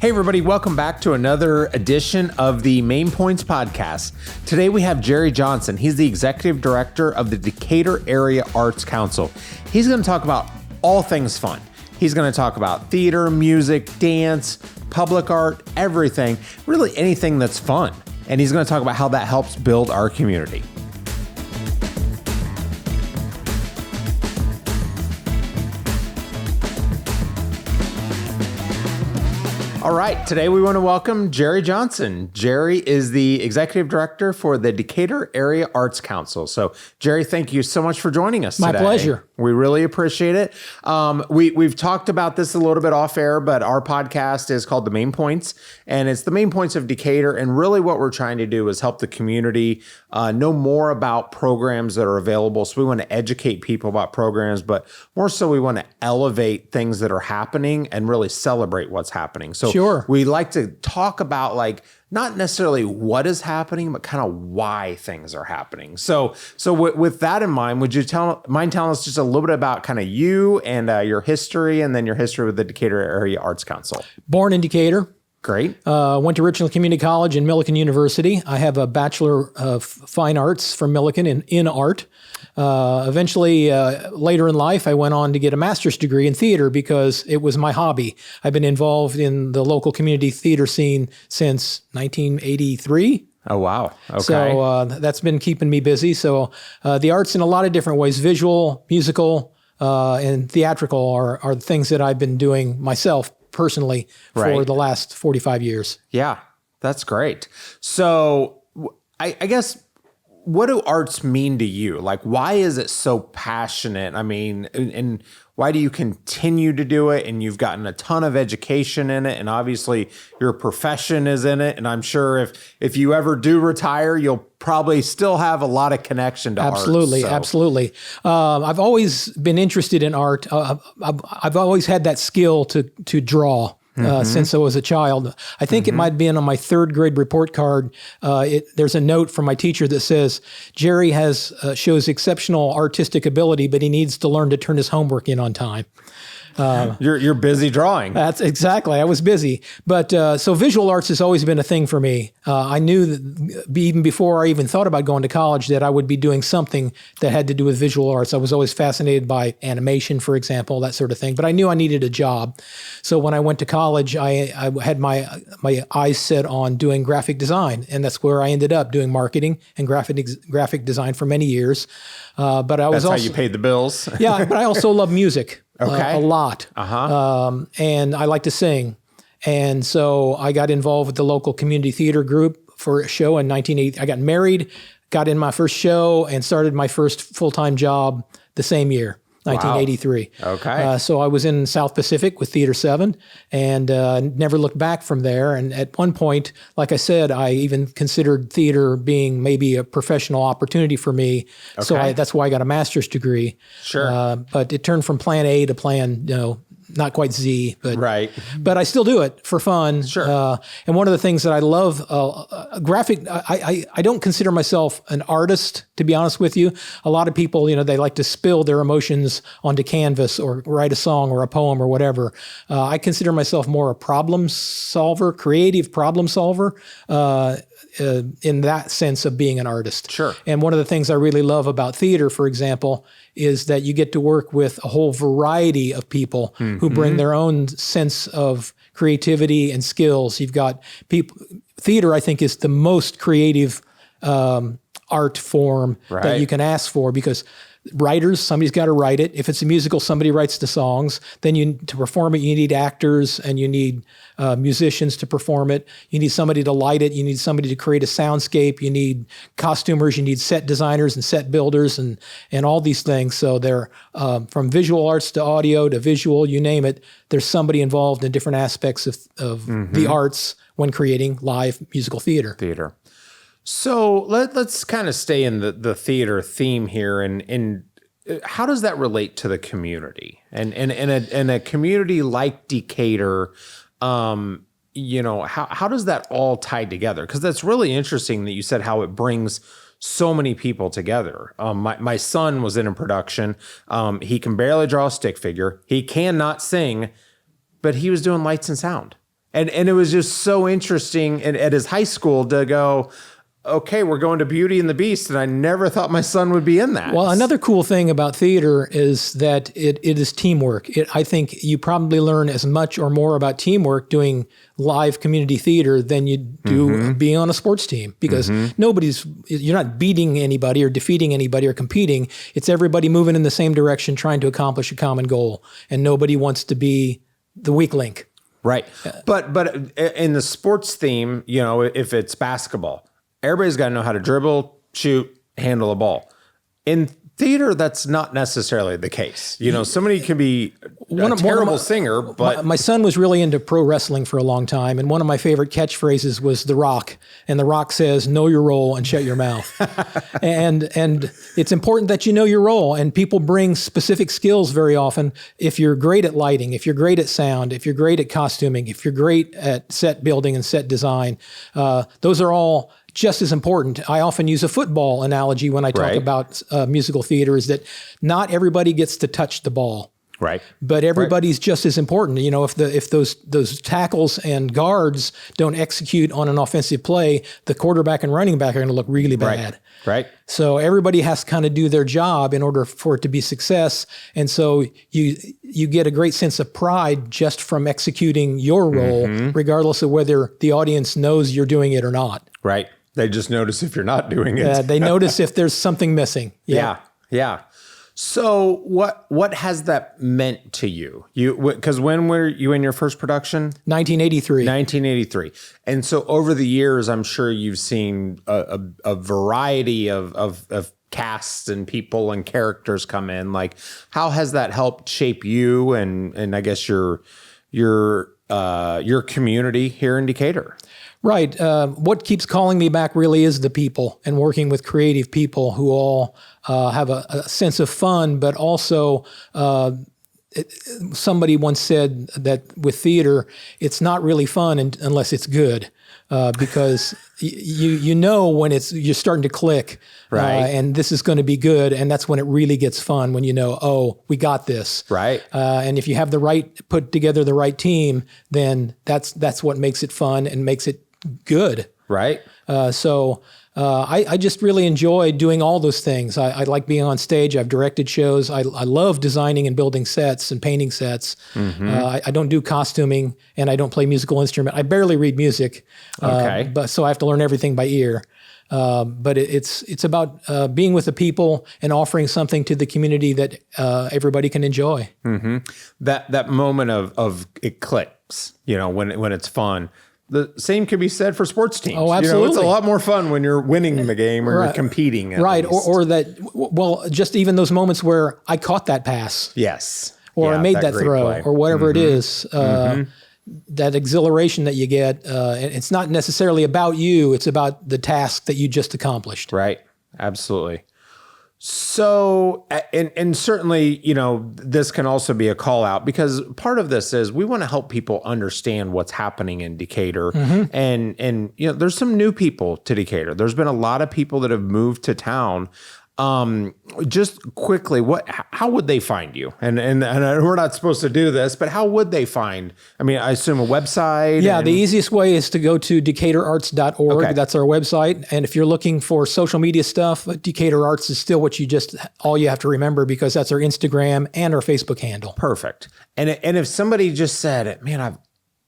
Hey everybody, welcome back to another edition of the Main Points podcast. Today we have Jerry Johnson. He's the Executive Director of the Decatur Area Arts Council. He's going to talk about all things fun. He's going to talk about theater, music, dance, public art, everything, really anything that's fun. And he's going to talk about how that helps build our community. All right, today we want to welcome Jerry Johnson. Jerry is the Executive Director for the Decatur Area Arts Council. So, Jerry, thank you so much for joining us today. My pleasure. We really appreciate it. We've talked about this a little bit off air, but our podcast is called The Main Points, and it's the main points of Decatur. And really what we're trying to do is help the community know more about programs that are available. So we want to educate people about programs, but more so we want to elevate things that are happening and really celebrate what's happening. So Sure. We like to talk about not necessarily what is happening, but kind of why things are happening. So with that in mind, would you mind telling us just a little bit about kind of you and your history, and then your history with the Decatur Area Arts Council? Born in Decatur. Great. Went to Richland Community College and Millikan University. I have a Bachelor of Fine Arts from Millikan in art. Eventually, later in life, I went on to get a master's degree in theater because it was my hobby. I've been involved in the local community theater scene since 1983. Oh, wow. Okay. So that's been keeping me busy. So the arts in a lot of different ways, visual, musical, and theatrical are the things that I've been doing myself personally for the last 45 years. Yeah, that's great. So I guess, what do arts mean to you? Why is it so passionate? I mean, and why do you continue to do it? And you've gotten a ton of education in it, and obviously your profession is in it. And I'm sure if you ever do retire, you'll probably still have a lot of connection to art. Absolutely. I've always been interested in art. I've always had that skill to draw. Since I was a child. I think it might have been on my third grade report card. There's a note from my teacher that says, Jerry shows exceptional artistic ability, but he needs to learn to turn his homework in on time. You're busy drawing. That's exactly. I was busy. But so visual arts has always been a thing for me. I knew that even before I even thought about going to college that I would be doing something that had to do with visual arts. I was always fascinated by animation, for example, that sort of thing. But I knew I needed a job. So when I went to college, I had my eyes set on doing graphic design. And that's where I ended up doing marketing and graphic design for many years. But I was That's how you paid the bills. Yeah, but I also love music. Okay. A lot. And I like to sing. And so I got involved with the local community theater group for a show in 1980. I got married, got in my first show, and started my first full-time job the same year, 1983. Wow. Okay. So I was in South Pacific with Theater 7 and never looked back from there. And at one point, like I said, I even considered theater being maybe a professional opportunity for me. Okay. So that's why I got a master's degree. Sure. But it turned from plan A to plan, not quite Z, but right. But I still do it for fun. Sure. And one of the things that I love, graphic. I don't consider myself an artist, to be honest with you. A lot of people, they like to spill their emotions onto canvas or write a song or a poem or whatever. I consider myself more a problem solver, creative problem solver. In that sense of being an artist. Sure. And one of the things I really love about theater, for example, is that you get to work with a whole variety of people who bring their own sense of creativity and skills. You've got people, theater, I think, is the most creative art form that you can ask for, because writers, somebody's got to write it. If it's a musical, somebody writes the songs. Then to perform it, you need actors and you need musicians to perform it. You need somebody to light it. You need somebody to create a soundscape. You need costumers. You need set designers and set builders and all these things. So they're from visual arts to audio to visual, you name it. There's somebody involved in different aspects of the arts when creating live musical theater. So let's kind of stay in the theater theme here, and how does that relate to the community? And in a community like Decatur, how does that all tie together? Because that's really interesting that you said how it brings so many people together. My son was in a production. He can barely draw a stick figure. He cannot sing, but he was doing lights and sound. And it was just so interesting at his high school to go, okay, we're going to Beauty and the Beast, and I never thought my son would be in that. Well, another cool thing about theater is that it is teamwork. I think you probably learn as much or more about teamwork doing live community theater than you do being on a sports team, because you're not beating anybody or defeating anybody or competing. It's everybody moving in the same direction, trying to accomplish a common goal, and nobody wants to be the weak link. Right. But in the sports theme, if it's basketball, everybody's got to know how to dribble, shoot, handle a ball. In theater, that's not necessarily the case. Somebody can be a terrible singer, but... My son was really into pro wrestling for a long time, and one of my favorite catchphrases was The Rock. And The Rock says, know your role and shut your mouth. and it's important that you know your role, and people bring specific skills very often. If you're great at lighting, if you're great at sound, if you're great at costuming, if you're great at set building and set design, those are all just as important. I often use a football analogy when I talk about musical theater, is that not everybody gets to touch the ball. Right. But everybody's just as important. If those tackles and guards don't execute on an offensive play, the quarterback and running back are going to look really bad. Right. So everybody has to kind of do their job in order for it to be success. And so you get a great sense of pride just from executing your role, regardless of whether the audience knows you're doing it or not. Right. They just notice if you're not doing it. They notice if there's something missing. Yeah. So what has that meant to you? Because when were you in your first production? 1983. 1983. And so over the years, I'm sure you've seen a variety of casts and people and characters come in. Like, how has that helped shape you and I guess your community here in Decatur? Right. What keeps calling me back really is the people, and working with creative people who all have a sense of fun, but also somebody once said that with theater, it's not really fun unless it's good, because you know when you're starting to click, and this is going to be good, and that's when it really gets fun, when oh, we got this. Right. And if you have put together the right team, then that's what makes it fun and makes it good. Right. So I just really enjoy doing all those things. I like being on stage. I've directed shows. I love designing and building sets and painting sets. I don't do costuming, and I don't play musical instrument. I barely read music. But so I have to learn everything by ear. But it's about being with the people and offering something to the community that everybody can enjoy. That moment of it clicks, when it's fun. The same can be said for sports teams. Oh, absolutely. It's a lot more fun when you're winning the game or you're competing. Right. Or that, just even those moments where I caught that pass. Yes. Or I made that throw play. Or whatever it is. That exhilaration that you get, it's not necessarily about you. It's about the task that you just accomplished. Right. Absolutely. So, and certainly, this can also be a call out, because part of this is we want to help people understand what's happening in Decatur. And there's some new people to Decatur. There's been a lot of people that have moved to town. Just quickly, how would they find you? And we're not supposed to do this, but how would they find? I mean, I assume a website. Yeah, the easiest way is to go to decaturarts.org. Okay. That's our website. And if you're looking for social media stuff, Decatur Arts is still all you have to remember, because that's our Instagram and our Facebook handle. Perfect. And if somebody just said, man, I've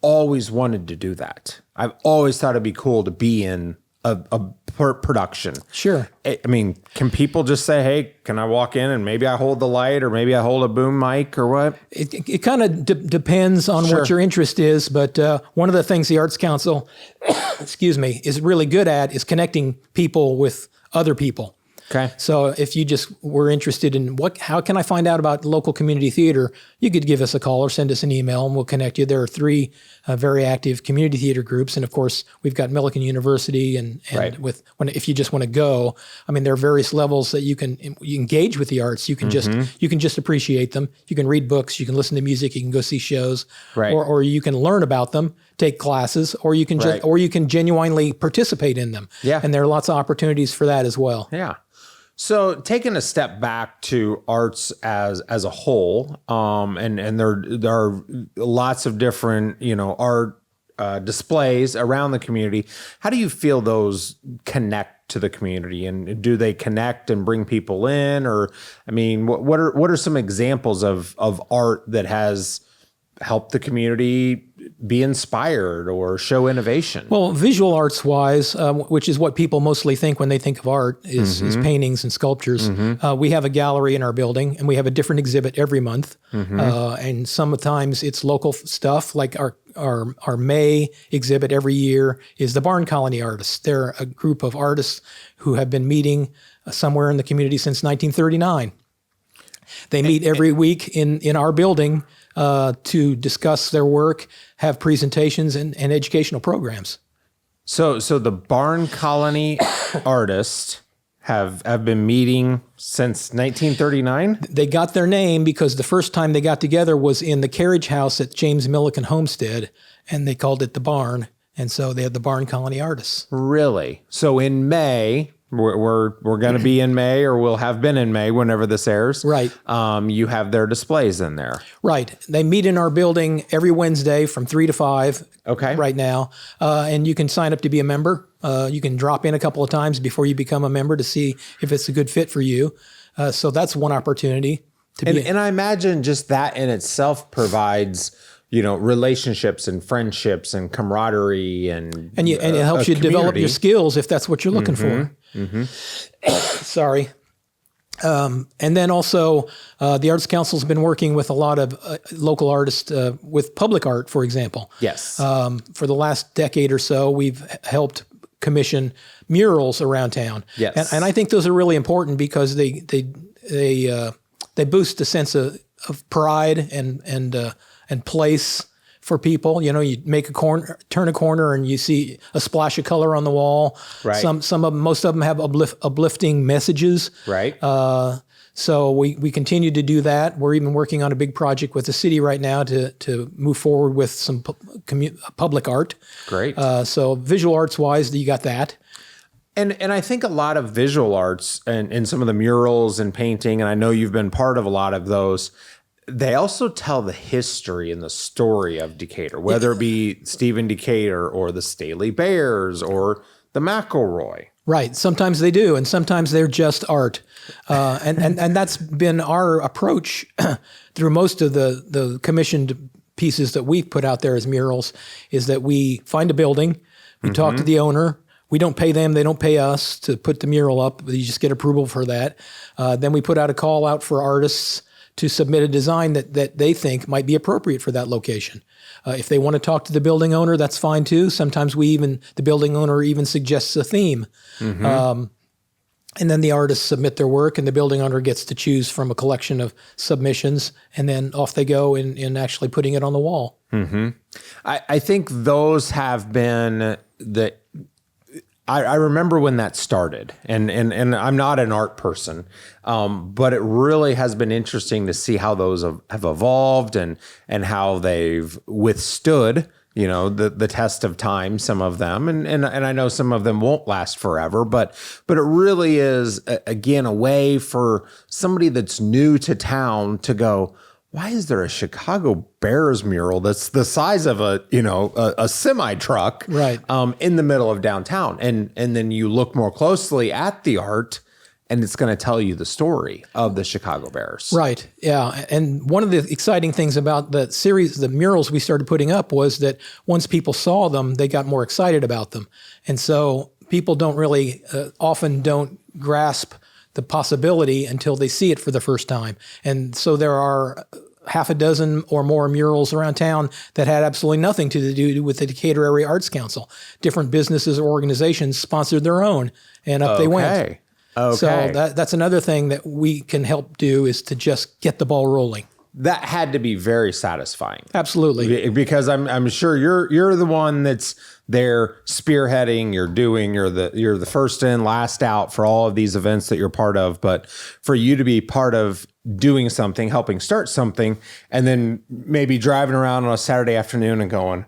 always wanted to do that. I've always thought it'd be cool to be in a production. Sure. I mean, can people just say, hey, can I walk in and maybe I hold the light, or maybe I hold a boom mic, or what? It kind of depends on what your interest is. But one of the things the Arts Council, is really good at is connecting people with other people. Okay. So if you just were interested in how can I find out about local community theater, you could give us a call or send us an email, and we'll connect you. There are 3 very active community theater groups, and of course we've got Millikan University, and if you just want to go, I mean, there are various levels that you engage with the arts. You can just appreciate them. You can read books. You can listen to music. You can go see shows, or you can learn about them, take classes, or you can genuinely participate in them. Yeah. And there are lots of opportunities for that as well. Yeah. So taking a step back to arts as a whole, and there are lots of different, art displays around the community. How do you feel those connect to the community, and do they connect and bring people in? Or, I mean, what are some examples of art that has helped the community be inspired or show innovation? Well, visual arts wise, which is what people mostly think when they think of art, is paintings and sculptures. We have a gallery in our building, and we have a different exhibit every month. And sometimes it's local stuff, like our May exhibit every year is the Barn Colony Artists. They're a group of artists who have been meeting somewhere in the community since 1939. They meet every week in our building to discuss their work, have presentations and educational programs. So the Barn Colony Artists have been meeting since 1939? They got their name because the first time they got together was in the carriage house at James Milliken Homestead, and they called it the Barn. And so they had the Barn Colony Artists. Really? So in May, we're going to be in May, or we'll have been in May whenever this airs. Right. You have their displays in there. Right. They meet in our building every Wednesday from 3 to 5. Okay. Right now. And you can sign up to be a member. You can drop in a couple of times before you become a member to see if it's a good fit for you. So that's one opportunity to be. And I imagine just that in itself provides, relationships and friendships and camaraderie and it helps you develop your skills if that's what you're looking for. Sorry. And then also, the Arts Council has been working with a lot of local artists with public art, for example. Yes. For the last decade or so, we've helped commission murals around town. Yes. And I think those are really important because they boost a sense of pride and place for people. You make turn a corner and you see a splash of color on the wall. Right. Most of them have uplifting messages. Right. So we continue to do that. We're even working on a big project with the city right now to move forward with some public art. Great. So visual arts wise, you got that. And I think a lot of visual arts and some of the murals and painting, and I know you've been part of a lot of those, they also tell the history and the story of Decatur, whether it be Stephen Decatur or the Staley Bears or the McElroy. Right. Sometimes they do, and sometimes they're just art. And that's been our approach through most of the commissioned pieces that we've put out there as murals, is that we find a building, we talk to the owner. We don't pay them, they don't pay us to put the mural up. You just get approval for that. Then we put out a call out for artists to submit a design that they think might be appropriate for that location. If they want to talk to the building owner, that's fine too. Sometimes the building owner even suggests a theme. And then the artists submit their work, and the building owner gets to choose from a collection of submissions, and then off they go in actually putting it on the wall. I think those have been I remember when that started, and I'm not an art person, but it really has been interesting to see how those have evolved and how they've withstood, the test of time, some of them, and I know some of them won't last forever, but it really is, again, a way for somebody that's new to town to go, why is there a Chicago Bears mural that's the size of a semi truck, right, in the middle of downtown? And then you look more closely at the art, and it's going to tell you the story of the Chicago Bears. Right. Yeah. And one of the exciting things about the series, the murals we started putting up, was that once people saw them, they got more excited about them. And so people don't really often don't grasp the possibility until they see it for the first time. And so there are half a dozen or more murals around town that had absolutely nothing to do with the Decatur Area Arts Council. Different businesses or organizations sponsored their own, and up they went. Okay. So that's another thing that we can help do, is to just get the ball rolling. That had to be very satisfying. Absolutely. Because I'm sure you're the one that's there spearheading, you're the first in, last out for all of these events that you're part of. But for you to be part of doing something, helping start something, and then maybe driving around on a Saturday afternoon and going,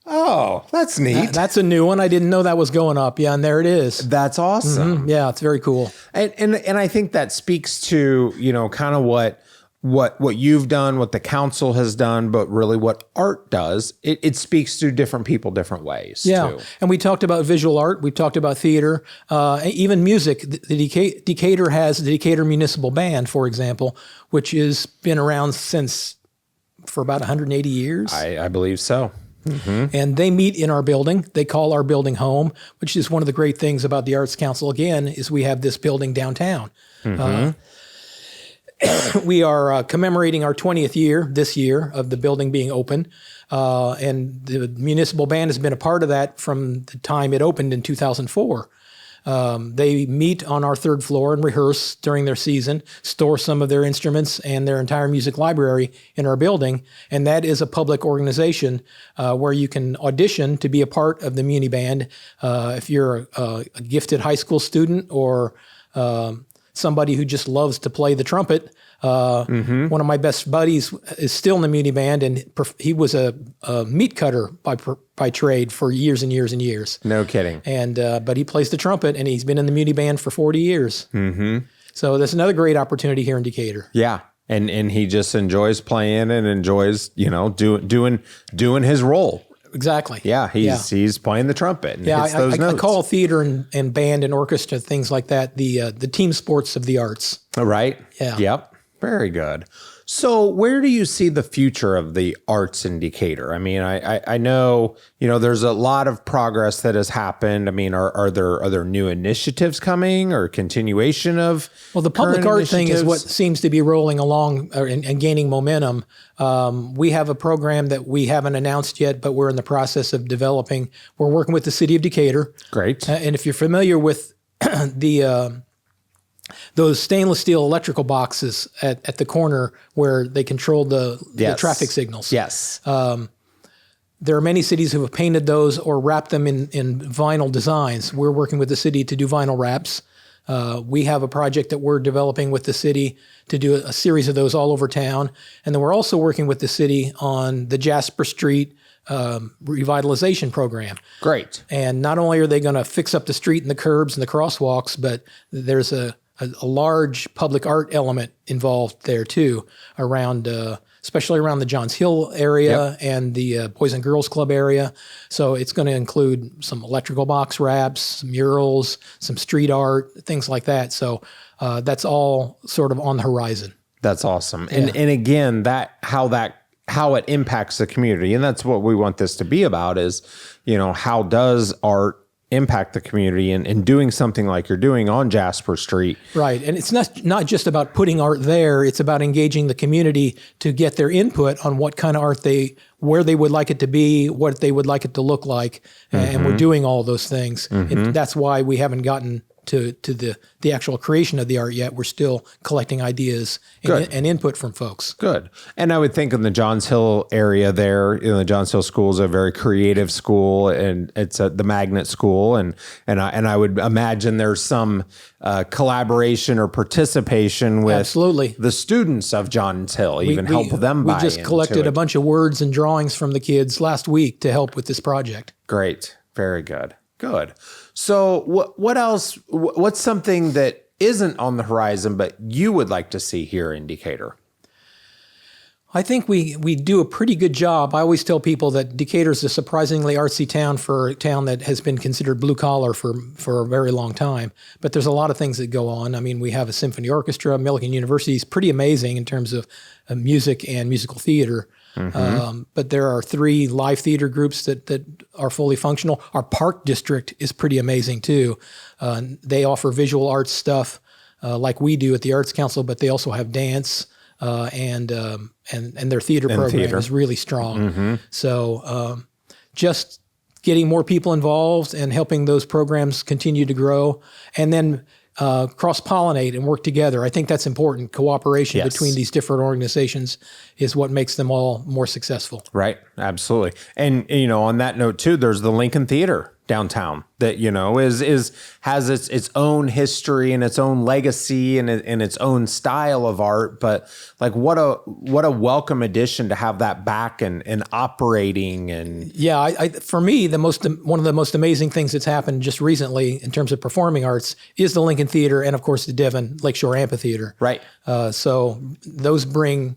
oh, that's neat. That's a new one. I didn't know that was going up. Yeah, and there it is. That's awesome. Yeah, it's very cool. And I think that speaks to, kind of what what you've done, what the council has done, but really what art does, it speaks to different people different ways. Yeah, too. and we talked about visual art. We talked about theater, even music. The Decatur has the Decatur Municipal Band, for example, which has been around for about 180 years. I believe so. And they meet in our building. They call our building home, which is one of the great things about the Arts Council, again, is we have this building downtown. We are commemorating our 20th year this year of the building being open. And the municipal band has been a part of that from the time it opened in 2004. They meet on our third floor and rehearse during their season, store some of their instruments and their entire music library in our building. And that is a public organization where you can audition to be a part of the Muni Band. If you're a gifted high school student or somebody who just loves to play the trumpet. One of my best buddies is still in the Muni Band, and he was a meat cutter by trade for years and years and years. No kidding. And but he plays the trumpet, and he's been in the Muni Band for 40 years. So there's another great opportunity here in Decatur. Yeah. And he just enjoys playing and enjoys, doing his role. Exactly. Yeah, he's playing the trumpet and hits those notes. I call theater and band and orchestra, things like that, the team sports of the arts. Right? Yeah. Yep. Very good. So where do you see the future of the arts in Decatur? I mean, I know, there's a lot of progress that has happened. I mean, are there new initiatives coming or continuation of the public art thing is what seems to be rolling along and gaining momentum. We have a program that we haven't announced yet, but we're in the process of developing. We're working with the city of Decatur. Great. And if you're familiar with those stainless steel electrical boxes at the corner where they control the traffic signals. Yes. There are many cities who have painted those or wrapped them in vinyl designs. We're working with the city to do vinyl wraps. We have a project that we're developing with the city to do a series of those all over town. And then we're also working with the city on the Jasper Street revitalization program. Great. And not only are they going to fix up the street and the curbs and the crosswalks, but there's a large public art element involved there too, around especially around the Johns Hill area and the Boys and Girls Club area. So it's going to include some electrical box wraps, some murals, some street art, things like that. So that's all sort of on the horizon. That's awesome. And again, how it impacts the community, and that's what we want this to be about is, how does art impact the community and doing something like you're doing on Jasper Street. Right. And it's not just about putting art there. It's about engaging the community to get their input on what kind of art where they would like it to be, what they would like it to look like. And we're doing all those things. And that's why we haven't gotten to the actual creation of the art yet. We're still collecting ideas and input from folks. Good. And I would think in the Johns Hill area there, the Johns Hill School is a very creative school, and it's the magnet school. And I would imagine there's some collaboration or participation with absolutely the students of Johns Hill, help them buy into it. We just collected a bunch of words and drawings from the kids last week to help with this project. Great. Very good. Good. So what else? What's something that isn't on the horizon, but you would like to see here in Decatur? I think we do a pretty good job. I always tell people that Decatur is a surprisingly artsy town for a town that has been considered blue collar for a very long time. But there's a lot of things that go on. I mean, we have a symphony orchestra. Millikan University is pretty amazing in terms of music and musical theater. But there are 3 live theater groups that are fully functional. Our park district is pretty amazing too. They offer visual arts stuff like we do at the Arts Council, but they also have dance and their theater program is really strong. So just getting more people involved and helping those programs continue to grow, and then cross-pollinate and work together. I think that's important. Cooperation between these different organizations is what makes them all more successful. Right. Absolutely. And, on that note too, there's the Lincoln Theater downtown that, has its own history and its own legacy and its own style of art. But like, what a welcome addition to have that back and operating. And yeah, for me, one of the most amazing things that's happened just recently in terms of performing arts is the Lincoln Theater and of course the Devon Lakeshore Amphitheater. Right. So those bring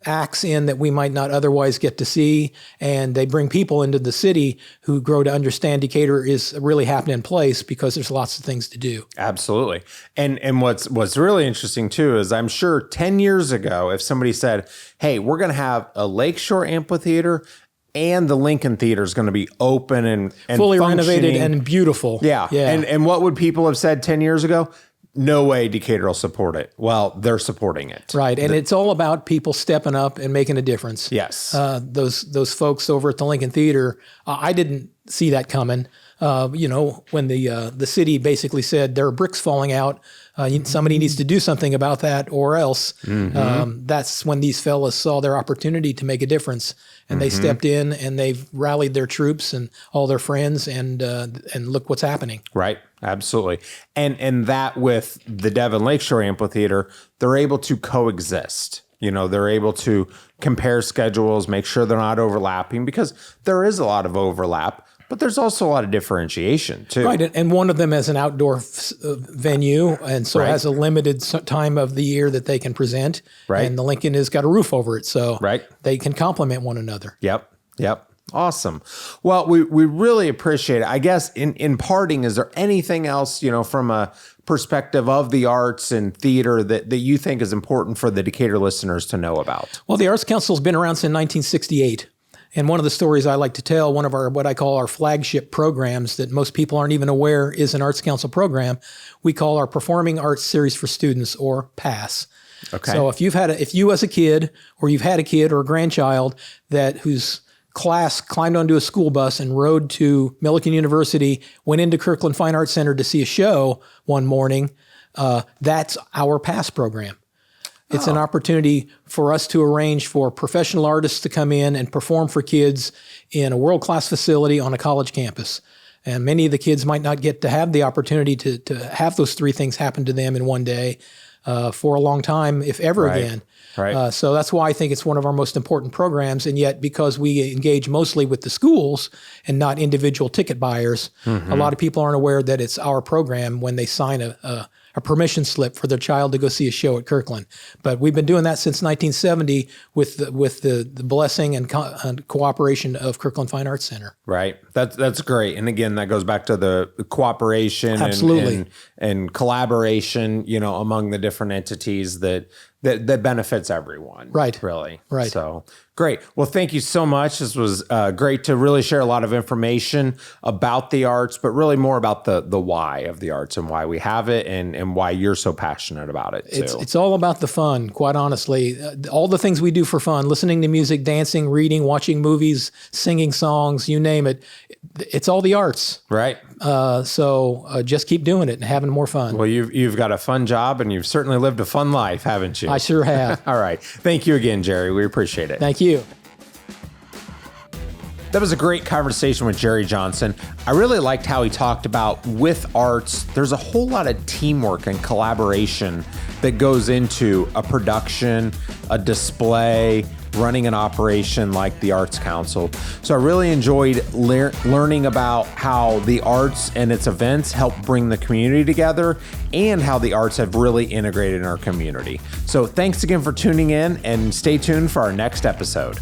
acts in that we might not otherwise get to see, and they bring people into the city who grow to understand Decatur is a really happening place because there's lots of things to do. Absolutely. And what's really interesting too is I'm sure 10 years ago, if somebody said, hey, we're going to have a Lakeshore Amphitheater and the Lincoln Theater is going to be open and fully renovated and beautiful. Yeah. And what would people have said 10 years ago? No way Decatur will support it. Well, they're supporting it. Right. And it's all about people stepping up and making a difference. Yes. Those folks over at the Lincoln Theater, I didn't see that coming. When the city basically said there are bricks falling out, somebody needs to do something about that or else. That's when these fellas saw their opportunity to make a difference. And they stepped in and they've rallied their troops and all their friends and look what's happening. Right. Absolutely. And that with the Devon Lakeshore Amphitheater, they're able to coexist. They're able to compare schedules, make sure they're not overlapping because there is a lot of overlap, but there's also a lot of differentiation too. Right. And one of them is an outdoor venue and so has a limited time of the year that they can present. Right. And the Lincoln has got a roof over it. So they can complement one another. Yep. Awesome. Well, we really appreciate it. I guess in parting, is there anything else, from a perspective of the arts and theater that you think is important for the Decatur listeners to know about? Well, the Arts Council has been around since 1968. And one of the stories I like to tell, one of our what I call our flagship programs that most people aren't even aware is an Arts Council program, we call our Performing Arts Series for Students, or PASS. Okay. So if you as a kid, or you've had a kid or a grandchild whose class climbed onto a school bus and rode to Millikan University, went into Kirkland Fine Arts Center to see a show one morning, that's our PASS program. It's an opportunity for us to arrange for professional artists to come in and perform for kids in a world-class facility on a college campus. And many of the kids might not get to have the opportunity to have those three things happen to them in one day for a long time, if ever again. Right. So that's why I think it's one of our most important programs. And yet, because we engage mostly with the schools and not individual ticket buyers, a lot of people aren't aware that it's our program when they sign a permission slip for their child to go see a show at Kirkland. But we've been doing that since 1970 with the blessing and cooperation of Kirkland Fine Arts Center. Right. That's great. And again, that goes back to the cooperation and collaboration, among the different entities that benefits everyone. Right. Really. Right. So great. Well, thank you so much. This was great to really share a lot of information about the arts, but really more about the why of the arts and why we have it and why you're so passionate about it too. It's all about the fun, quite honestly. All the things we do for fun, listening to music, dancing, reading, watching movies, singing songs, you name it. It's all the arts. Right. So just keep doing it and having more fun. Well, you've got a fun job and you've certainly lived a fun life, haven't you? I sure have. All right. Thank you again, Jerry. We appreciate it. Thank you. That was a great conversation with Jerry Johnson. I really liked how he talked about with arts, there's a whole lot of teamwork and collaboration that goes into a production, a display, running an operation like the Arts Council. So I really enjoyed learning about how the arts and its events help bring the community together and how the arts have really integrated in our community. So thanks again for tuning in and stay tuned for our next episode.